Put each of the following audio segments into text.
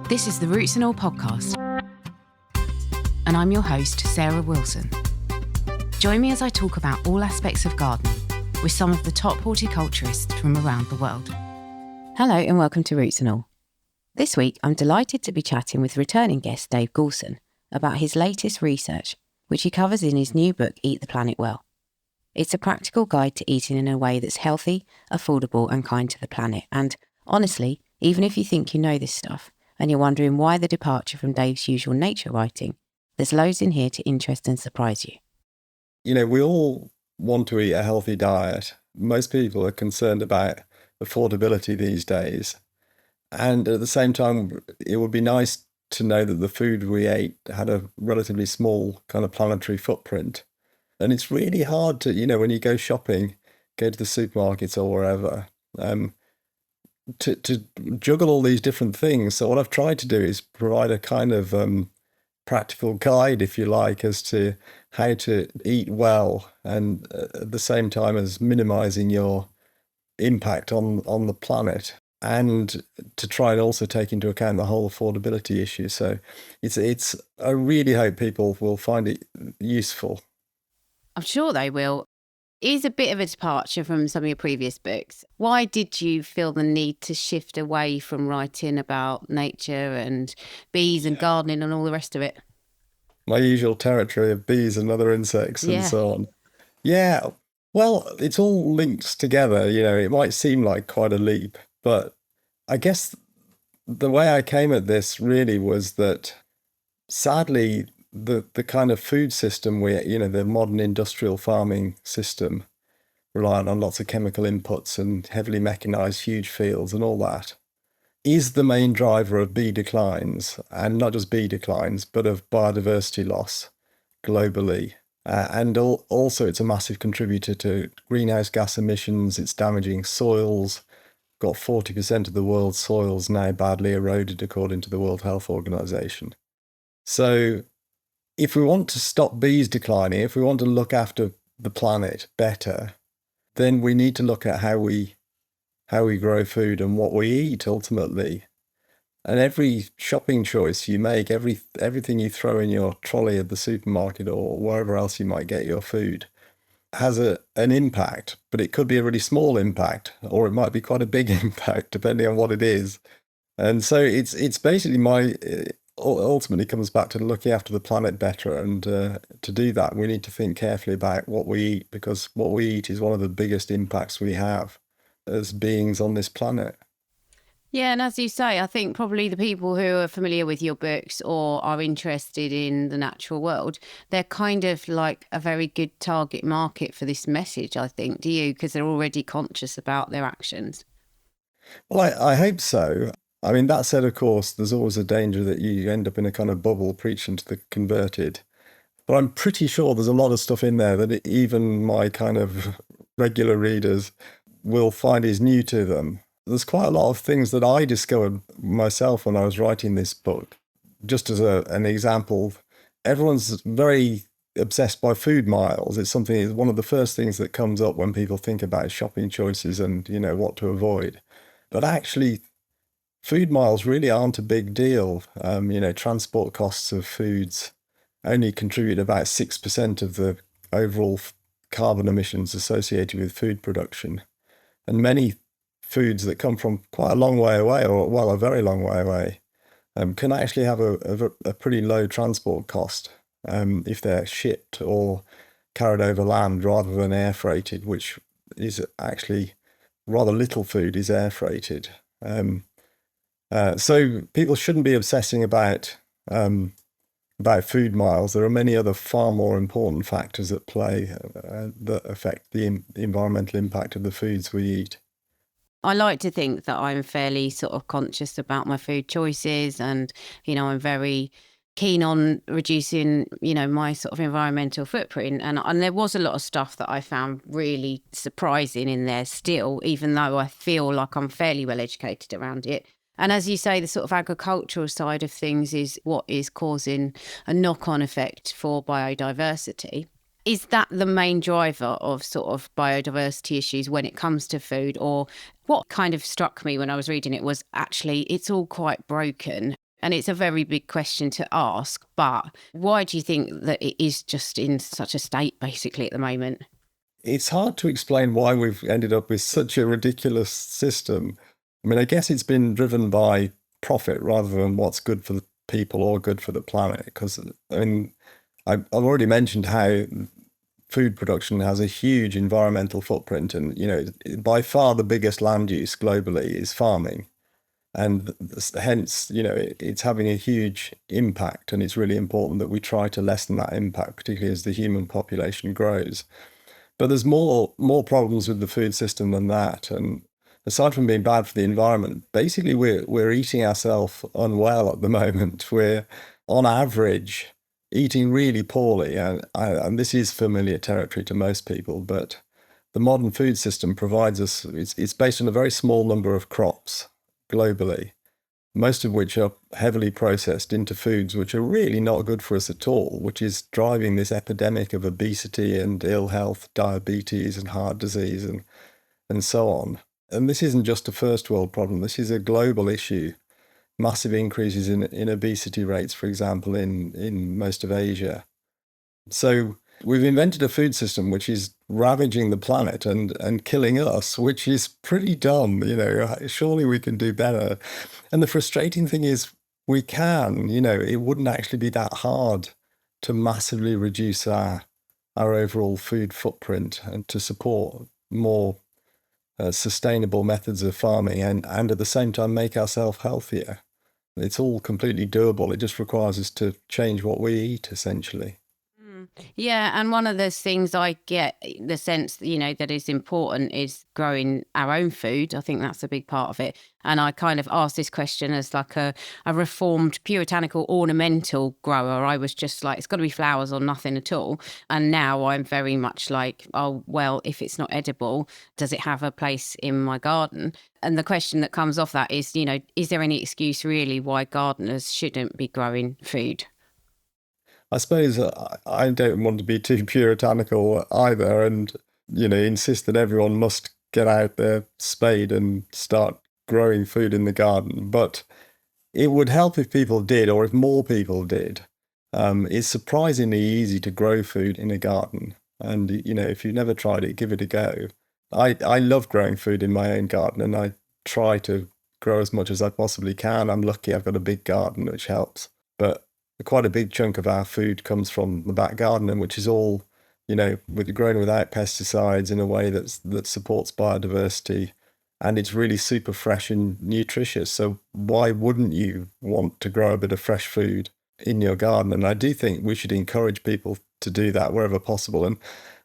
This is the Roots and All podcast, and I'm your host, Sarah Wilson. Join me as I talk about all aspects of gardening with some of the top horticulturists from around the world. Hello and welcome to Roots and All. This week, I'm delighted to be chatting with returning guest Dave Goulson about his latest research, which he covers in his new book, Eat the Planet Well. It's a practical guide to eating in a way that's healthy, affordable and kind to the planet. And honestly, even if you think you know this stuff and you're wondering why the departure from Dave's usual nature writing, there's loads in here to interest and surprise you. You know, we all want to eat a healthy diet. Most people are concerned about affordability these days. And at the same time, it would be nice to know that the food we ate had a relatively small kind of planetary footprint. And it's really hard to, when you go shopping, go to the supermarkets or wherever, to juggle all these different things. So what I've tried to do is provide a kind of practical guide, if you like, as to how to eat well and at the same time as minimizing your impact on the planet, and to try and also take into account the whole affordability issue. So it's I really hope people will find it useful. I'm sure they will. It is a bit of a departure from some of your previous books. Why did you feel the need to shift away from writing about nature and bees and gardening and all the rest of it? My usual territory of bees and other insects and so on. Yeah, well, it's all linked together. It might seem like quite a leap, but I guess the way I came at this really was that, sadly, the kind of food system the modern industrial farming system, reliant on lots of chemical inputs and heavily mechanized huge fields and all that, is the main driver of bee declines, and not just bee declines, but of biodiversity loss globally. And also it's a massive contributor to greenhouse gas emissions. It's damaging soils. Got 40% of the world's soils now badly eroded, according to the World Health Organization. So if we want to stop bees declining, if we want to look after the planet better, then we need to look at how we grow food and what we eat ultimately. And every shopping choice you make, everything you throw in your trolley at the supermarket or wherever else you might get your food, has an impact. But it could be a really small impact, or it might be quite a big impact, depending on what it is. And so it's basically ultimately comes back to looking after the planet better. And to do that, we need to think carefully about what we eat, because what we eat is one of the biggest impacts we have as beings on this planet. Yeah, and as you say, I think probably the people who are familiar with your books or are interested in the natural world, they're kind of like a very good target market for this message, I think. Do you? Because they're already conscious about their actions. Well, I hope so. I mean, that said, of course, there's always a danger that you end up in a kind of bubble preaching to the converted. But I'm pretty sure there's a lot of stuff in there that even my kind of regular readers will find is new to them. There's quite a lot of things that I discovered myself when I was writing this book. Just as an example, everyone's very obsessed by food miles. It's one of the first things that comes up when people think about shopping choices and, what to avoid. But actually, food miles really aren't a big deal. Transport costs of foods only contribute about 6% of the overall carbon emissions associated with food production. And many foods that come from quite a long way away, a very long way away, can actually have a pretty low transport cost if they're shipped or carried over land rather than air freighted, which is actually rather little food is air freighted. So people shouldn't be obsessing about food miles. There are many other far more important factors at play that affect the environmental impact of the foods we eat. I like to think that I'm fairly sort of conscious about my food choices, and, I'm very keen on reducing, my sort of environmental footprint. And there was a lot of stuff that I found really surprising in there still, even though I feel like I'm fairly well educated around it. And as you say, the sort of agricultural side of things is what is causing a knock-on effect for biodiversity. Is that the main driver of sort of biodiversity issues when it comes to food? Or what kind of struck me when I was reading it was actually it's all quite broken. And it's a very big question to ask, but why do you think that it is just in such a state basically at the moment? It's hard to explain why we've ended up with such a ridiculous system. I mean, I guess it's been driven by profit rather than what's good for the people or good for the planet. Because, I mean, I've already mentioned how food production has a huge environmental footprint. And, by far the biggest land use globally is farming. And hence, it's having a huge impact. And it's really important that we try to lessen that impact, particularly as the human population grows. But there's more problems with the food system than that. And aside from being bad for the environment, basically we're eating ourselves unwell at the moment. We're on average eating really poorly, and this is familiar territory to most people. But the modern food system provides us. It's based on a very small number of crops globally, most of which are heavily processed into foods which are really not good for us at all, which is driving this epidemic of obesity and ill health, diabetes and heart disease and so on. And this isn't just a first world problem, this is a global issue. Massive increases in obesity rates, for example, in most of Asia. So we've invented a food system which is ravaging the planet and killing us, which is pretty dumb. Surely we can do better. And the frustrating thing is we can, it wouldn't actually be that hard to massively reduce our overall food footprint and to support more sustainable methods of farming and at the same time make ourselves healthier. It's all completely doable. It just requires us to change what we eat, essentially. Yeah, and one of those things I get the sense, that is important is growing our own food. I think that's a big part of it. And I kind of asked this question as like a reformed puritanical ornamental grower. I was just like, it's got to be flowers or nothing at all. And now I'm very much like, oh, well, if it's not edible, does it have a place in my garden? And the question that comes off that is, is there any excuse really why gardeners shouldn't be growing food? I suppose I don't want to be too puritanical either and, insist that everyone must get out their spade and start growing food in the garden. But it would help if people did, or if more people did. It's surprisingly easy to grow food in a garden. And, if you've never tried it, give it a go. I love growing food in my own garden, and I try to grow as much as I possibly can. I'm lucky I've got a big garden, which helps. But quite a big chunk of our food comes from the back garden, and which is all, grown without pesticides in a way that supports biodiversity, and it's really super fresh and nutritious. So why wouldn't you want to grow a bit of fresh food in your garden? And I do think we should encourage people to do that wherever possible.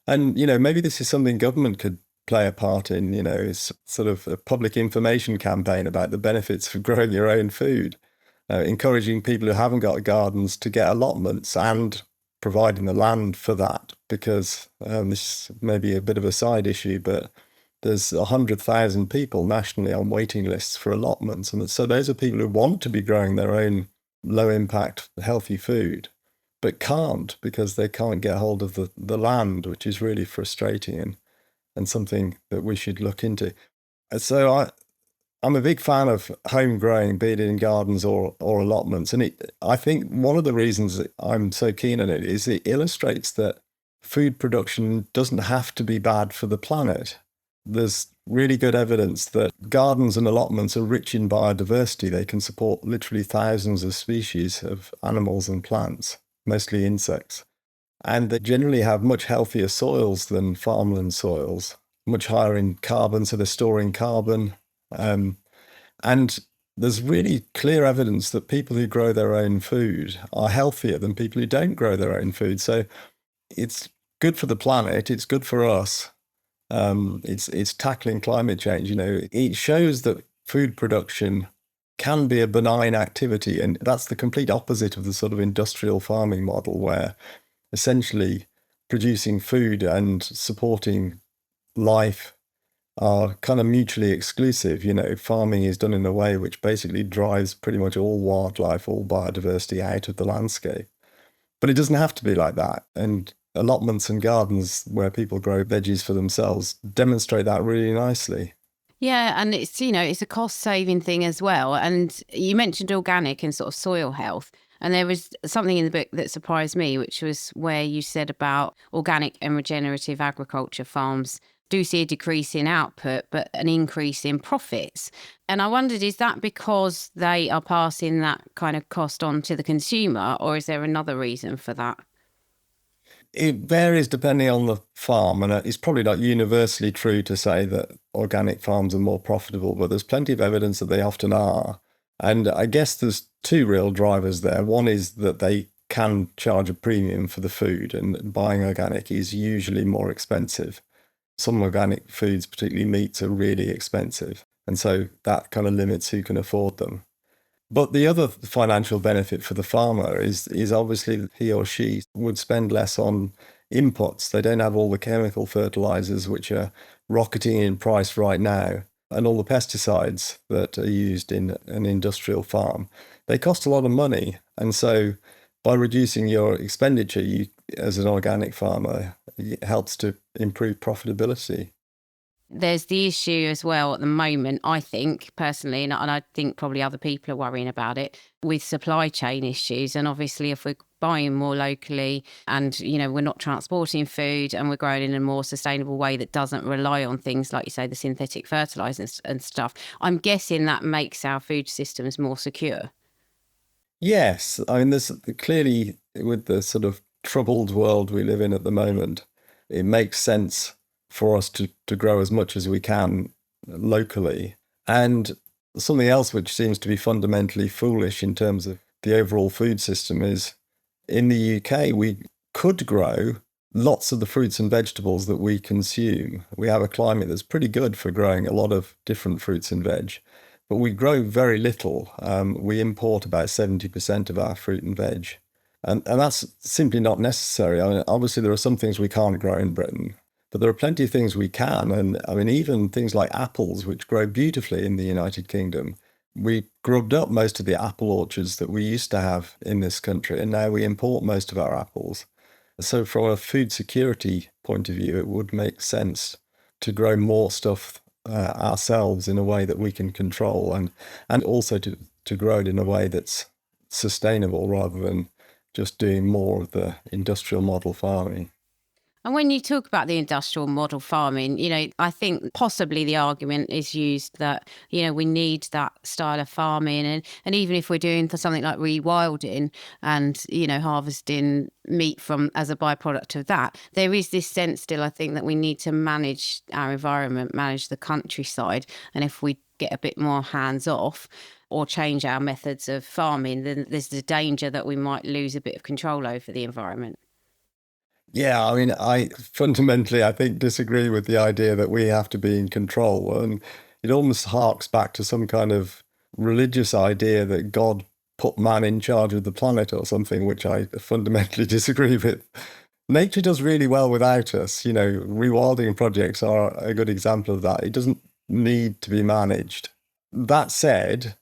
And maybe this is something government could play a part in. It's sort of a public information campaign about the benefits of growing your own food. Encouraging people who haven't got gardens to get allotments and providing the land for that, because this may be a bit of a side issue, but there's 100,000 people nationally on waiting lists for allotments. And so those are people who want to be growing their own low impact, healthy food, but can't because they can't get hold of the land, which is really frustrating and something that we should look into. So I'm a big fan of home growing, be it in gardens or allotments. And I think one of the reasons that I'm so keen on it is it illustrates that food production doesn't have to be bad for the planet. There's really good evidence that gardens and allotments are rich in biodiversity. They can support literally thousands of species of animals and plants, mostly insects. And they generally have much healthier soils than farmland soils, much higher in carbon, so they're storing carbon. And there's really clear evidence that people who grow their own food are healthier than people who don't grow their own food. So it's good for the planet, it's good for us. It's tackling climate change. It shows that food production can be a benign activity, and that's the complete opposite of the sort of industrial farming model where essentially producing food and supporting life are kind of mutually exclusive. Farming is done in a way which basically drives pretty much all wildlife, all biodiversity out of the landscape. But it doesn't have to be like that. And allotments and gardens where people grow veggies for themselves demonstrate that really nicely. Yeah, and it's, it's a cost-saving thing as well. And you mentioned organic and sort of soil health. And there was something in the book that surprised me, which was where you said about organic and regenerative agriculture farms do see a decrease in output, but an increase in profits. And I wondered, is that because they are passing that kind of cost on to the consumer, or is there another reason for that? It varies depending on the farm, and it's probably not universally true to say that organic farms are more profitable, but there's plenty of evidence that they often are. And I guess there's two real drivers there. One is that they can charge a premium for the food, and buying organic is usually more expensive. Some organic foods, particularly meats, are really expensive, and so that kind of limits who can afford them. But the other financial benefit for the farmer is obviously that he or she would spend less on inputs. They don't have all the chemical fertilizers which are rocketing in price right now, and all the pesticides that are used in an industrial farm. They cost a lot of money. And so by reducing your expenditure, you, as an organic farmer, it helps to improve profitability. There's the issue as well at the moment, I think personally, and I think probably other people are worrying about it, with supply chain issues. And obviously, if we're buying more locally and, we're not transporting food and we're growing in a more sustainable way that doesn't rely on things like you say, the synthetic fertilizers and stuff, I'm guessing that makes our food systems more secure. Yes, I mean, there's clearly, with the sort of troubled world we live in at the moment, it makes sense for us to grow as much as we can locally. And something else which seems to be fundamentally foolish in terms of the overall food system is, in the UK, we could grow lots of the fruits and vegetables that we consume. We have a climate that's pretty good for growing a lot of different fruits and veg, but we grow very little. We import about 70% of our fruit and veg. And that's simply not necessary. I mean, obviously, there are some things we can't grow in Britain, but there are plenty of things we can. And I mean, even things like apples, which grow beautifully in the United Kingdom. We grubbed up most of the apple orchards that we used to have in this country, and now we import most of our apples. So from a food security point of view, it would make sense to grow more stuff ourselves in a way that we can control, and also to grow it in a way that's sustainable rather than just doing more of the industrial model farming. And when you talk about the industrial model farming, I think possibly the argument is used that, we need that style of farming. And even if we're doing something like rewilding and, harvesting meat from as a byproduct of that, there is this sense still, I think, that we need to manage our environment, manage the countryside. And if we get a bit more hands off or change our methods of farming, then there's the danger that we might lose a bit of control over the environment. Yeah, I mean, I fundamentally, I think, disagree with the idea that we have to be in control. And it almost harks back to some kind of religious idea that God put man in charge of the planet or something, which I fundamentally disagree with. Nature does really well without us. Rewilding projects are a good example of that. It doesn't need to be managed. That said,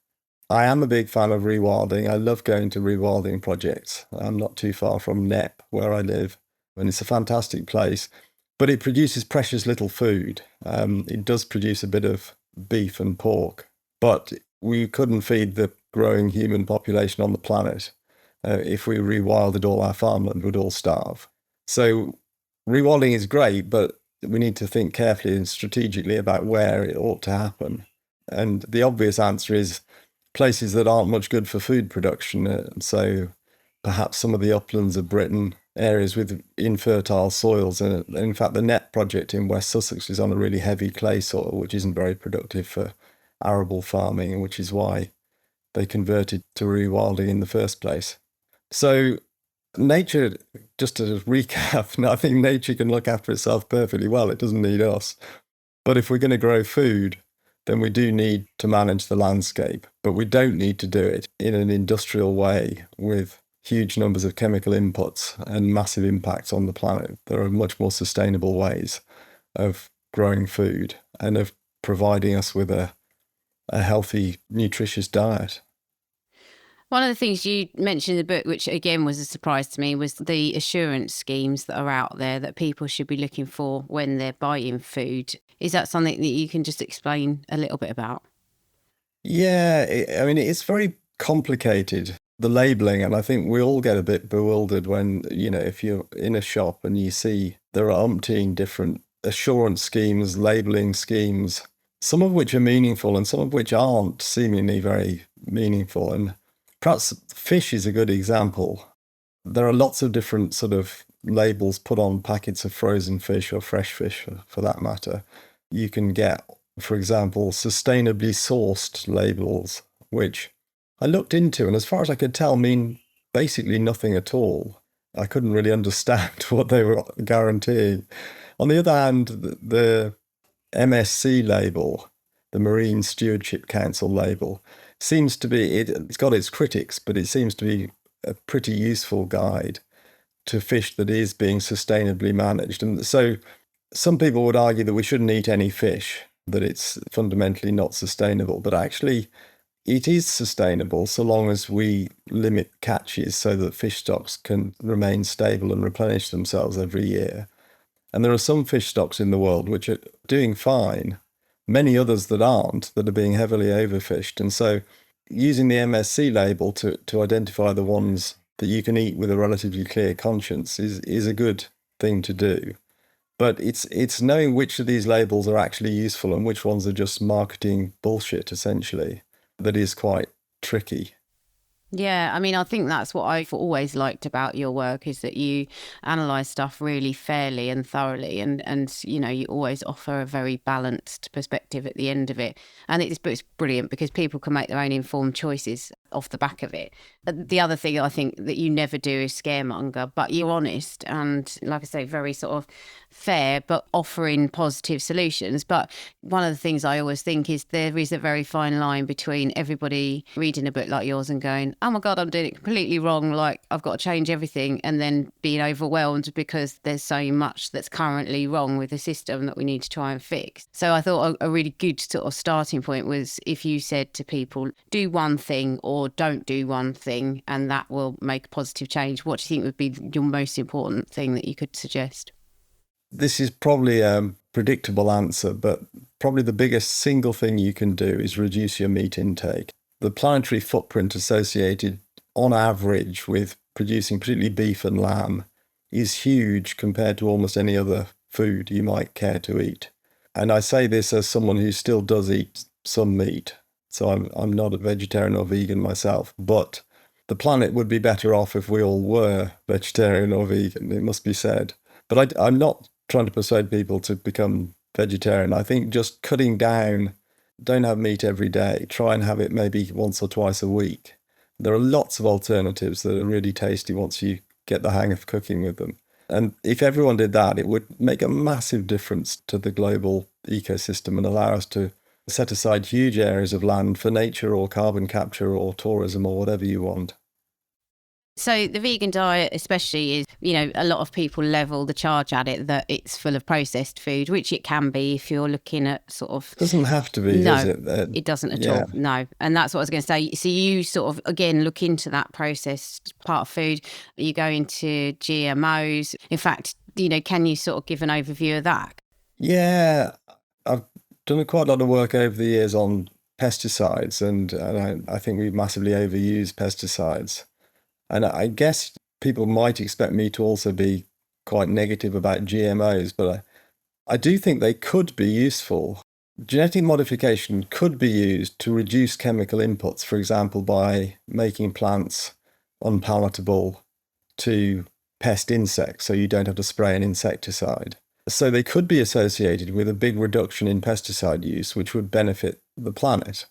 I am a big fan of rewilding. I love going to rewilding projects. I'm not too far from Knepp, where I live. And it's a fantastic place, but it produces precious little food. It does produce a bit of beef and pork, but we couldn't feed the growing human population on the planet. If we rewilded all our farmland, we'd all starve. So rewilding is great, but we need to think carefully and strategically about where it ought to happen. And the obvious answer is places that aren't much good for food production. So perhaps some of the uplands of Britain, areas with infertile soils. And in fact, the Knepp project in West Sussex is on a really heavy clay soil, which isn't very productive for arable farming, which is why they converted to rewilding in the first place. So nature, just to recap, I think nature can look after itself perfectly well. It doesn't need us. But if we're going to grow food, then we do need to manage the landscape, but we don't need to do it in an industrial way with huge numbers of chemical inputs and massive impacts on the planet. There are much more sustainable ways of growing food and of providing us with a healthy, nutritious diet. One of the things you mentioned in the book, which again was a surprise to me, was the assurance schemes that are out there that people should be looking for when they're buying food. Is that something that you can just explain a little bit about? Yeah, I mean, it's very complicated, the labeling, and I think we all get a bit bewildered when, if you're in a shop and you see there are umpteen different assurance schemes, labeling schemes, some of which are meaningful and some of which aren't seemingly very meaningful. And perhaps fish is a good example. There are lots of different sort of labels put on packets of frozen fish or fresh fish for that matter. You can get, for example, sustainably sourced labels, which I looked into and as far as I could tell mean basically nothing at all. I couldn't really understand what they were guaranteeing. On the other hand, the MSC label, the Marine Stewardship Council label, seems to be, it's got its critics, but it seems to be a pretty useful guide to fish that is being sustainably managed. And so some people would argue that we shouldn't eat any fish, that it's fundamentally not sustainable, but actually it is sustainable so long as we limit catches so that fish stocks can remain stable and replenish themselves every year. And there are some fish stocks in the world which are doing fine, many others that aren't, that are being heavily overfished. And so using the MSC label to identify the ones that you can eat with a relatively clear conscience is a good thing to do. But it's knowing which of these labels are actually useful and which ones are just marketing bullshit, essentially, that is quite tricky. Yeah, I mean, I think that's what I've always liked about your work is that you analyse stuff really fairly and thoroughly and you always offer a very balanced perspective at the end of it. And it's brilliant because people can make their own informed choices off the back of it. The other thing I think that you never do is scaremonger, but you're honest and, like I say, very sort of fair, but offering positive solutions. But one of the things I always think is there is a very fine line between everybody reading a book like yours and going, oh my God, I'm doing it completely wrong, like I've got to change everything, and then being overwhelmed because there's so much that's currently wrong with the system that we need to try and fix. So I thought a really good sort of starting point was if you said to people, do one thing or don't do one thing, and that will make a positive change. What do you think would be your most important thing that you could suggest? This is probably a predictable answer, but probably the biggest single thing you can do is reduce your meat intake. The planetary footprint associated on average with producing particularly beef and lamb is huge compared to almost any other food you might care to eat. And I say this as someone who still does eat some meat. So I'm not a vegetarian or vegan myself, but the planet would be better off if we all were vegetarian or vegan, it must be said. But I'm not trying to persuade people to become vegetarian. I think just cutting down, don't have meat every day. Try and have it maybe once or twice a week. There are lots of alternatives that are really tasty once you get the hang of cooking with them. And if everyone did that, it would make a massive difference to the global ecosystem and allow us to set aside huge areas of land for nature or carbon capture or tourism or whatever you want. So the vegan diet especially is, a lot of people level the charge at it that it's full of processed food, which it can be if you're looking at sort of... It doesn't have to be, does it? It doesn't at all, no. And that's what I was going to say. So you sort of, again, look into that processed part of food. You go into GMOs. In fact, can you sort of give an overview of that? Yeah, I've done quite a lot of work over the years on pesticides, and I think we massively overuse pesticides. And I guess people might expect me to also be quite negative about GMOs, but I do think they could be useful. Genetic modification could be used to reduce chemical inputs, for example, by making plants unpalatable to pest insects, so you don't have to spray an insecticide. So they could be associated with a big reduction in pesticide use, which would benefit the planet.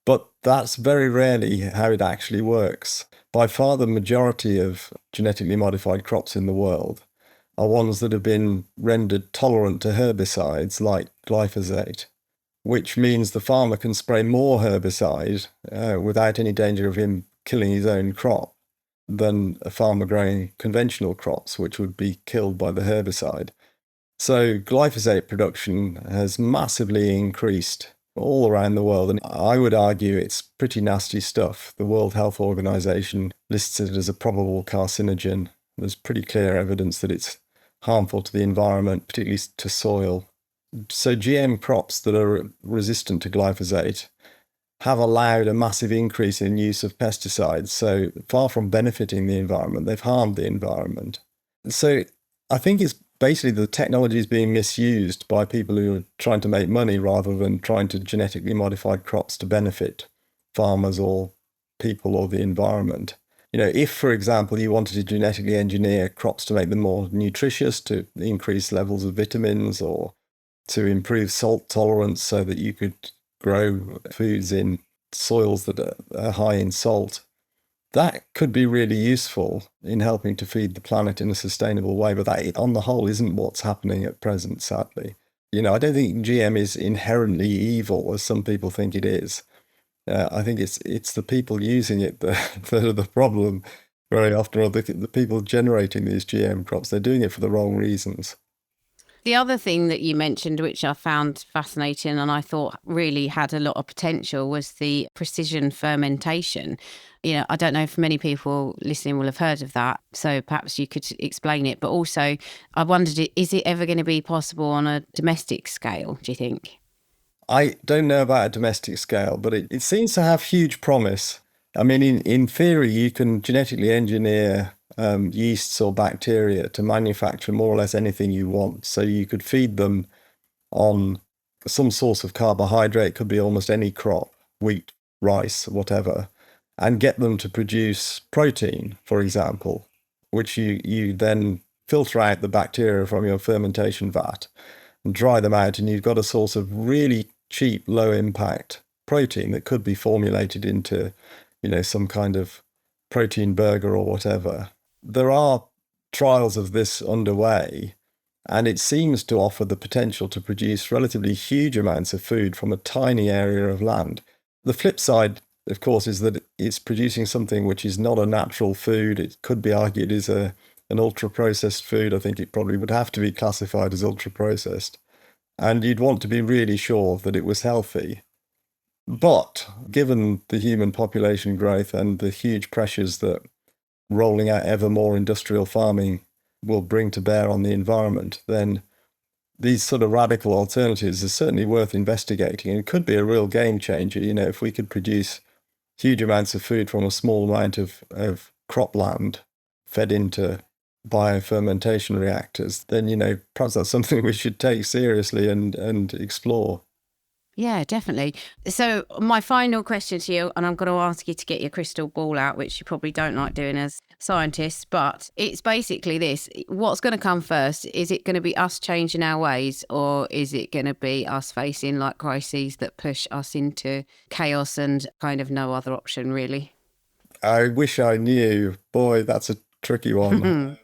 But that's very rarely how it actually works. By far the majority of genetically modified crops in the world are ones that have been rendered tolerant to herbicides like glyphosate, which means the farmer can spray more herbicide without any danger of him killing his own crop than a farmer growing conventional crops, which would be killed by the herbicide. So glyphosate production has massively increased, all around the world. And I would argue it's pretty nasty stuff. The World Health Organization lists it as a probable carcinogen. There's pretty clear evidence that it's harmful to the environment, particularly to soil. So GM crops that are resistant to glyphosate have allowed a massive increase in use of pesticides. So far from benefiting the environment, they've harmed the environment. So I think it's basically the technology is being misused by people who are trying to make money rather than trying to genetically modify crops to benefit farmers or people or the environment. If, for example, you wanted to genetically engineer crops to make them more nutritious, to increase levels of vitamins, or to improve salt tolerance so that you could grow foods in soils that are high in salt, that could be really useful in helping to feed the planet in a sustainable way. But that, on the whole, isn't what's happening at present, sadly. I don't think GM is inherently evil, as some people think it is. I think it's the people using it that are the problem very often, or the people generating these GM crops. They're doing it for the wrong reasons. The other thing that you mentioned, which I found fascinating and I thought really had a lot of potential, was the precision fermentation. I don't know if many people listening will have heard of that, so perhaps you could explain it. But also, I wondered, is it ever going to be possible on a domestic scale, do you think? I don't know about a domestic scale, but it seems to have huge promise. I mean, in theory, you can genetically engineer yeasts or bacteria to manufacture more or less anything you want. So you could feed them on some source of carbohydrate, could be almost any crop, wheat, rice, whatever, and get them to produce protein, for example, which you then filter out the bacteria from your fermentation vat and dry them out, and you've got a source of really cheap, low impact protein that could be formulated into, some kind of protein burger or whatever. There are trials of this underway, and it seems to offer the potential to produce relatively huge amounts of food from a tiny area of land. The flip side, of course, is that it's producing something which is not a natural food. It could be argued is an ultra-processed food. I think it probably would have to be classified as ultra-processed. And you'd want to be really sure that it was healthy. But given the human population growth and the huge pressures that rolling out ever more industrial farming will bring to bear on the environment, then these sort of radical alternatives are certainly worth investigating, and could be a real game changer. If we could produce huge amounts of food from a small amount of cropland fed into biofermentation reactors, then, perhaps that's something we should take seriously and explore. Yeah, definitely. So my final question to you, and I'm going to ask you to get your crystal ball out, which you probably don't like doing as scientists, but it's basically this. What's going to come first? Is it going to be us changing our ways, or is it going to be us facing like crises that push us into chaos and kind of no other option, really? I wish I knew. Boy, that's a tricky one.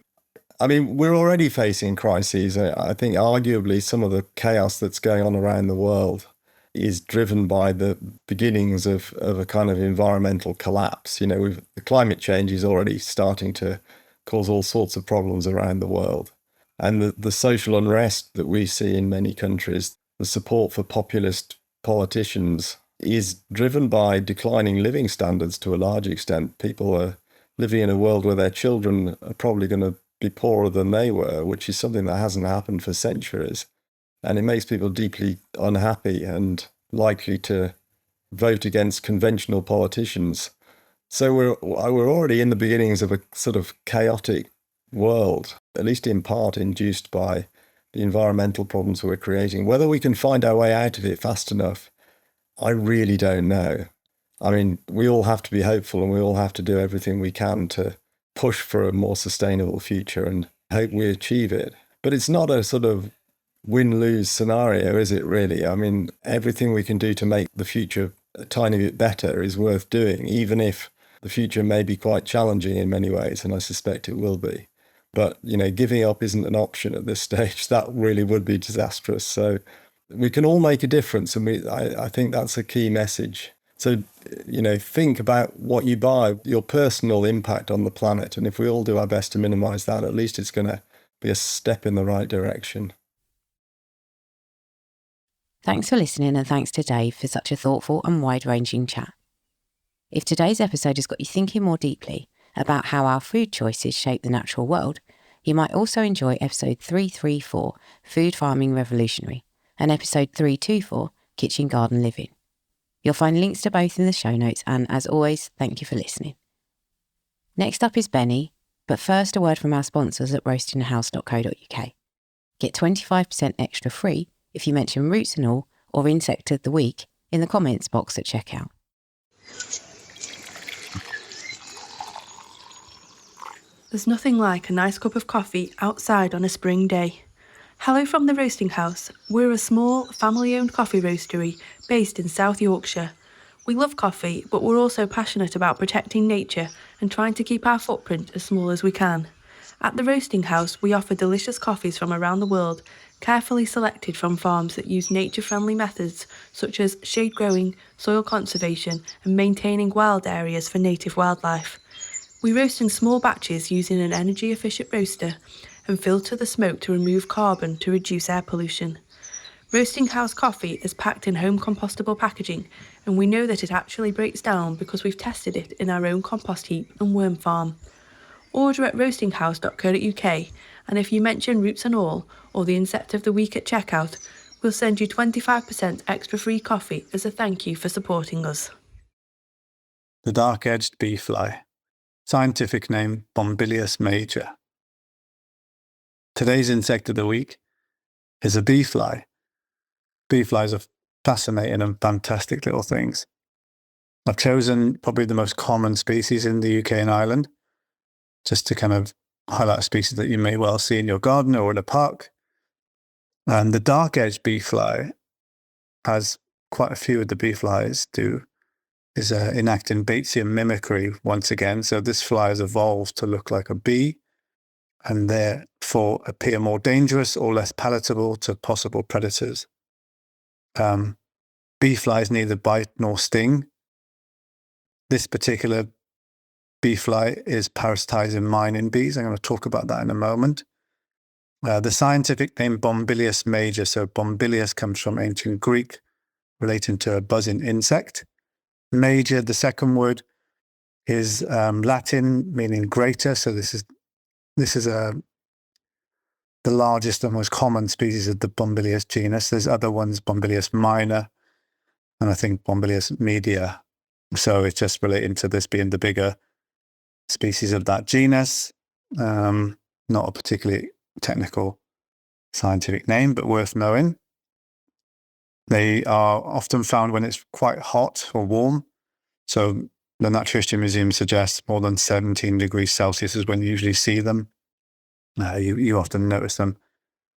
I mean, we're already facing crises. I think arguably some of the chaos that's going on around the world is driven by the beginnings of a kind of environmental collapse. The climate change is already starting to cause all sorts of problems around the world. And the social unrest that we see in many countries, the support for populist politicians, is driven by declining living standards to a large extent. People are living in a world where their children are probably going to be poorer than they were, which is something that hasn't happened for centuries. And it makes people deeply unhappy and likely to vote against conventional politicians. So we're already in the beginnings of a sort of chaotic world, at least in part induced by the environmental problems we're creating. Whether we can find our way out of it fast enough, I really don't know. I mean, we all have to be hopeful, and we all have to do everything we can to push for a more sustainable future and hope we achieve it. But it's not a sort of win-lose scenario, is it really? I mean, everything we can do to make the future a tiny bit better is worth doing, even if the future may be quite challenging in many ways, and I suspect it will be. But, giving up isn't an option at this stage. That really would be disastrous. So we can all make a difference, and I think that's a key message. So, think about what you buy, your personal impact on the planet. And if we all do our best to minimise that, at least it's going to be a step in the right direction. Thanks for listening, and thanks to Dave for such a thoughtful and wide-ranging chat. If today's episode has got you thinking more deeply about how our food choices shape the natural world, you might also enjoy episode 334, Food Farming Revolutionary, and episode 324, Kitchen Garden Living. You'll find links to both in the show notes, and as always, thank you for listening. Next up is Benny, but first a word from our sponsors at roastinghouse.co.uk. Get 25% extra free if you mention Roots and All or Insect of the Week in the comments box at checkout. There's nothing like a nice cup of coffee outside on a spring day. Hello from the Roasting House. We're a small, family-owned coffee roastery based in South Yorkshire. We love coffee, but we're also passionate about protecting nature and trying to keep our footprint as small as we can. At the Roasting House, we offer delicious coffees from around the world, carefully selected from farms that use nature-friendly methods such as shade growing, soil conservation, and maintaining wild areas for native wildlife. We roast in small batches using an energy-efficient roaster and filter the smoke to remove carbon to reduce air pollution. Roasting House coffee is packed in home compostable packaging, and we know that it actually breaks down because we've tested it in our own compost heap and worm farm. Order at roastinghouse.co.uk, and if you mention Roots and All or the Insect of the Week at checkout, we'll send you 25% extra free coffee as a thank you for supporting us. The dark-edged bee fly. Scientific name Bombilius major. Today's insect of the week is a bee fly. Bee flies are fascinating and fantastic little things. I've chosen probably the most common species in the UK and Ireland, just to kind of highlight a species that you may well see in your garden or in a park. And the dark-edged bee fly, as quite a few of the bee flies do, is enacting Batesian mimicry once again. So this fly has evolved to look like a bee and therefore appear more dangerous or less palatable to possible predators. Bee flies neither bite nor sting. This particular bee fly is parasitizing mining bees. I'm going to talk about that in a moment. The scientific name Bombilius major. So Bombilius comes from ancient Greek, relating to a buzzing insect. Major, the second word, is Latin, meaning greater. So this is the largest and most common species of the Bombilius genus. There's other ones, Bombilius minor, and I think Bombilius media. So it's just relating to this being the bigger species of that genus. Not a particularly technical scientific name, but worth knowing. They are often found when it's quite hot or warm. So the Natural History Museum suggests more than 17 degrees Celsius is when you usually see them. You often notice them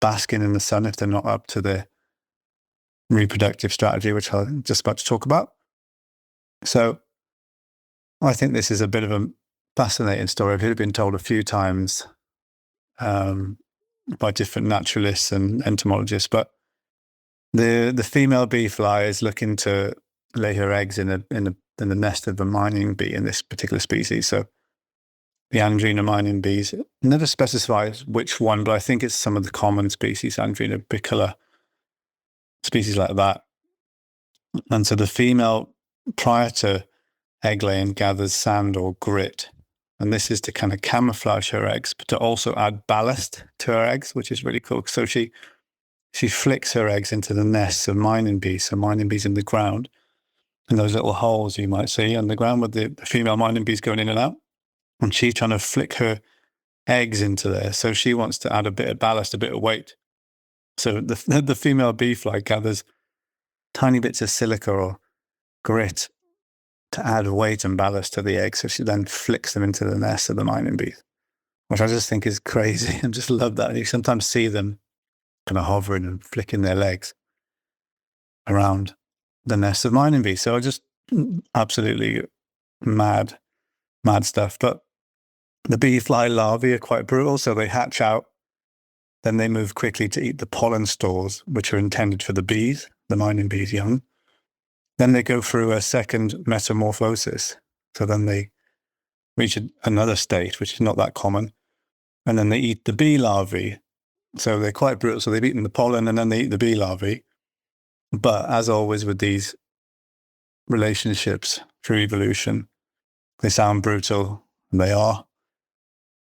basking in the sun if they're not up to their reproductive strategy, which I'm just about to talk about. So I think this is a bit of a fascinating story. I've been told a few times by different naturalists and entomologists, but the female bee fly is looking to lay her eggs in the nest of a mining bee in this particular species. So the Andrena mining bees, it never specifies which one, but I think it's some of the common species, Andrena bicolor, species like that. And so the female, prior to egg laying, gathers sand or grit. And this is to kind of camouflage her eggs, but to also add ballast to her eggs, which is really cool. So she flicks her eggs into the nests of mining bees. So mining bees in the ground, and those little holes you might see on the ground with the female mining bees going in and out. And she's trying to flick her eggs into there. So she wants to add a bit of ballast, a bit of weight. So the female bee fly gathers tiny bits of silica or grit to add weight and ballast to the eggs. So she then flicks them into the nest of the mining bees, which I just think is crazy. I just love that. And you sometimes see them kind of hovering and flicking their legs around the nest of mining bees. So just absolutely mad stuff. But the bee fly larvae are quite brutal. So they hatch out, then they move quickly to eat the pollen stores, which are intended for the bees, the mining bees young. Then they go through a second metamorphosis. So then they reach another state, which is not that common. And then they eat the bee larvae. So they're quite brutal. So they've eaten the pollen and then they eat the bee larvae. But as always with these relationships through evolution, they sound brutal, and they are,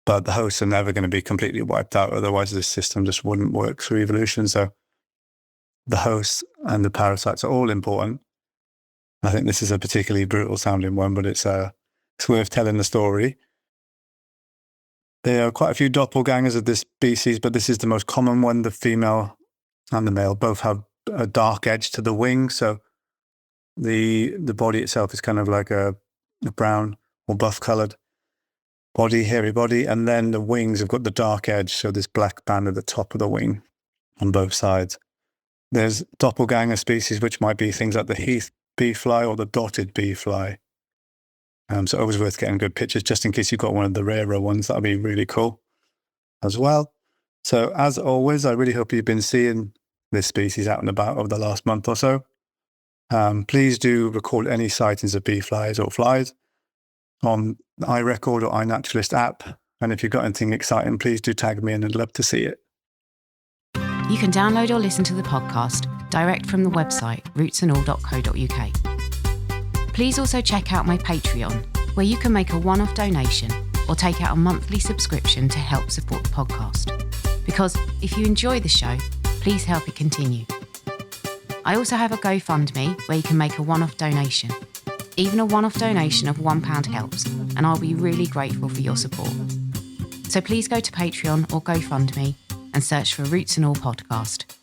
but the hosts are never going to be completely wiped out. Otherwise, this system just wouldn't work through evolution. So the hosts and the parasites are all important. I think this is a particularly brutal sounding one, but it's worth telling the story. There are quite a few doppelgangers of this species, but this is the most common one. The female and the male both have a dark edge to the wing. So the body itself is kind of like a brown or buff coloured body, hairy body. And then the wings have got the dark edge. So this black band at the top of the wing on both sides. There's doppelganger species, which might be things like the heath bee fly or the dotted bee fly. So always worth getting good pictures, just in case you've got one of the rarer ones. That'll be really cool as well. So as always, I really hope you've been seeing this species out and about over the last month or so. Please do record any sightings of bee flies or flies on the iRecord or iNaturalist app. And if you've got anything exciting, please do tag me, and I'd love to see it. You can download or listen to the podcast direct from the website rootsandall.co.uk. Please also check out my Patreon, where you can make a one-off donation or take out a monthly subscription to help support the podcast. Because if you enjoy the show, please help it continue. I also have a GoFundMe where you can make a one-off donation. Even a one-off donation of £1 helps, and I'll be really grateful for your support. So please go to Patreon or GoFundMe and search for Roots and All Podcast.